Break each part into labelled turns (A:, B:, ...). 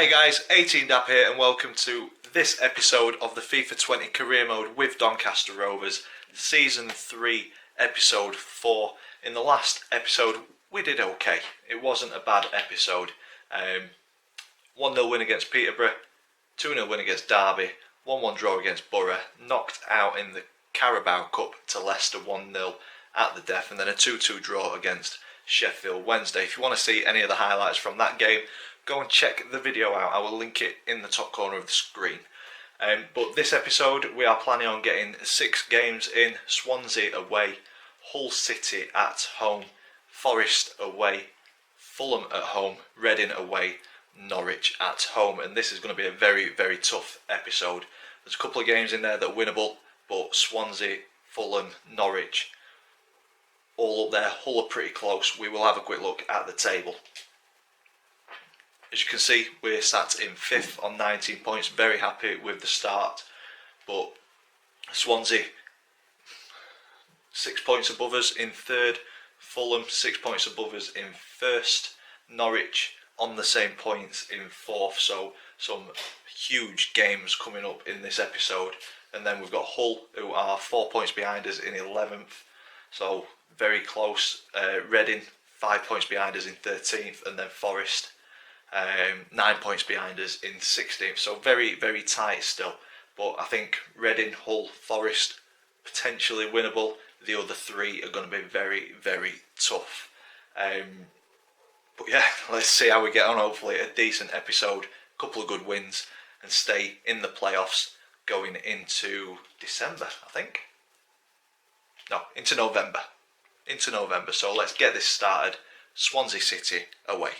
A: Hi guys, 18Dap here and welcome to this episode of the FIFA20 Career Mode with Doncaster Rovers, Season 3, Episode 4. In the last episode we did okay, it wasn't a bad episode. 1-0 win against Peterborough, 2-0 win against Derby, 1-1 draw against Borough, knocked out in the Carabao Cup to Leicester 1-0 at the death, and then a 2-2 draw against Sheffield Wednesday. If you want to see any of the highlights from that game, go and check the video out. I will link it in the top corner of the screen. But this episode we are planning on getting 6 games in: Swansea away, Hull City at home, Forest away, Fulham at home, Reading away, Norwich at home. And this is going to be a very, very tough episode. There's a couple of games in there that are winnable, but Swansea, Fulham, Norwich, all up there. Hull are pretty close. We will have a quick look at the table. As you can see, we're sat in 5th on 19 points. Very happy with the start. But Swansea, 6 points above us in 3rd. Fulham, 6 points above us in 1st. Norwich on the same points in 4th. So some huge games coming up in this episode. And then we've got Hull, who are 4 points behind us in 11th. So very close. Reading, 5 points behind us in 13th. And then Forest, 9 points behind us in 16th. So very, very tight still. But I think Reading, Hull, Forest, potentially winnable. The other 3 are going to be very, very tough. But yeah, let's see how we get on. Hopefully a decent episode, a couple of good wins, and stay in the playoffs going into December, I think. No, into November. So let's get this started. Swansea City away.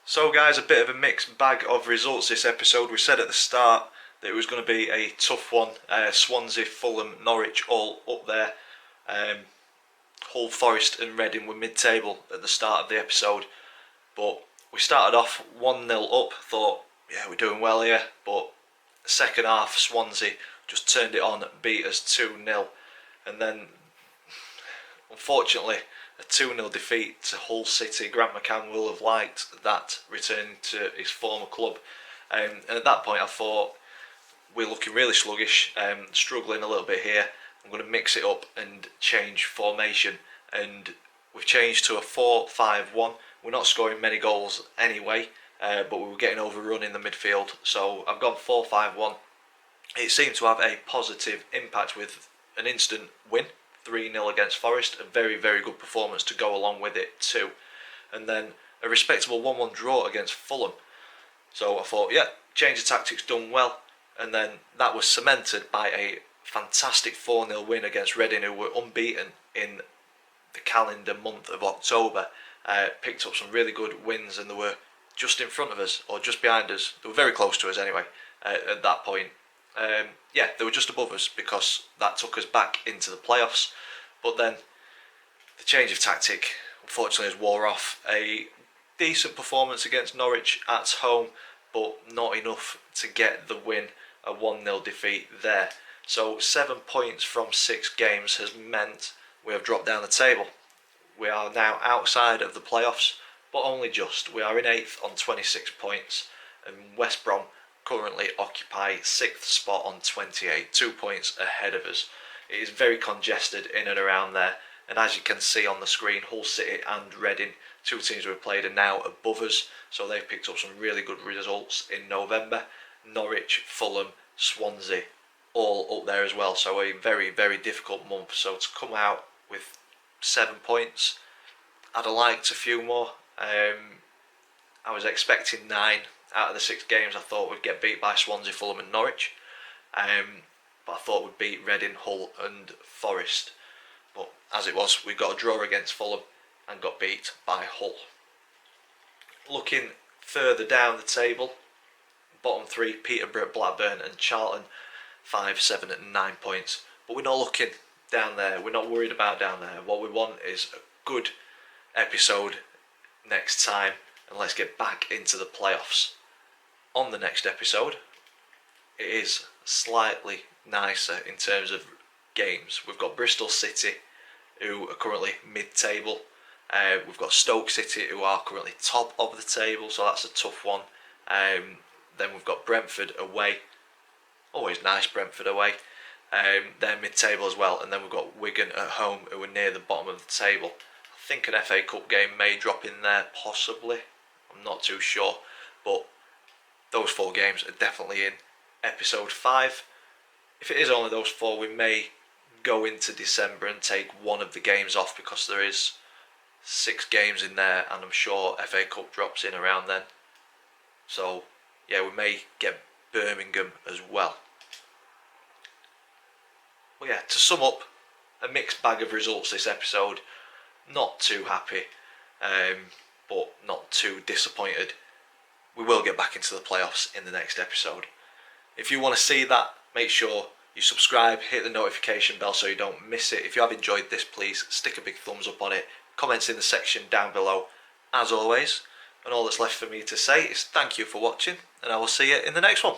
A: So guys, a bit of a mixed bag of results this episode. We said at the start that it was going to be a tough one. Swansea, Fulham, Norwich all up there. Hull, Forest and Reading were mid-table at the start of the episode. But we started off 1-0 up, thought, yeah, we're doing well here. But the second half, Swansea just turned it on, beat us 2-0. And then, unfortunately, a 2-0 defeat to Hull City. Grant McCann will have liked that, returning to his former club. And at that point I thought, we're looking really sluggish, struggling a little bit here. I'm going to mix it up and change formation. And we've changed to a 4-5-1. We're not scoring many goals anyway, but we were getting overrun in the midfield. So I've gone 4-5-1. It seemed to have a positive impact with an instant win. 3-0 against Forest, a very, very good performance to go along with it too. And then a respectable 1-1 draw against Fulham. So I thought, yeah, change of tactics done well. And then that was cemented by a fantastic 4-0 win against Reading, who were unbeaten in the calendar month of October. Picked up some really good wins, and they were just in front of us, or just behind us. They were very close to us anyway at that point. Yeah, they were just above us because that took us back into the playoffs. But then the change of tactic unfortunately has wore off. A decent performance against Norwich at home, but not enough to get the win. A 1-0 defeat there. So 7 points from 6 games has meant we have dropped down the table. We are now outside of the playoffs, but only just. We are in 8th on 26 points, and West Brom currently occupy 6th spot on 28, 2 points ahead of us. It is very congested in and around there, and as you can see on the screen, Hull City and Reading, 2 teams we've played, are now above us, so they've picked up some really good results in November. Norwich, Fulham, Swansea, all up there as well, so a very, very difficult month. So to come out with 7 points, I'd have liked a few more. I was expecting 9 out of the 6 games. I thought we'd get beat by Swansea, Fulham and Norwich, but I thought we'd beat Reading, Hull and Forest. But as it was, we got a draw against Fulham and got beat by Hull. Looking further down the table, bottom 3, Peterborough, Blackburn and Charlton, 5, 7 and 9 points. But we're not looking down there, we're not worried about down there. What we want is a good episode next time, and let's get back into the playoffs. On the next episode, it is slightly nicer in terms of games. We've got Bristol City, who are currently mid-table. We've got Stoke City, who are currently top of the table, so that's a tough one. Then we've got Brentford away. Always nice, Brentford away. They're mid-table as well. And then we've got Wigan at home, who are near the bottom of the table. I think an FA Cup game may drop in there, possibly. I'm not too sure. But those 4 games are definitely in episode 5. If it is only those 4, we may go into December and take one of the games off, because there is 6 games in there, and I'm sure FA Cup drops in around then. So yeah, we may get Birmingham as well. Well, yeah, to sum up, a mixed bag of results this episode. Not too happy, but not too disappointed. We will get back into the playoffs in the next episode. If you want to see that, make sure you subscribe, hit the notification bell so you don't miss it. If you have enjoyed this, please stick a big thumbs up on it. Comments in the section down below, as always. And all that's left for me to say is thank you for watching, and I will see you in the next one.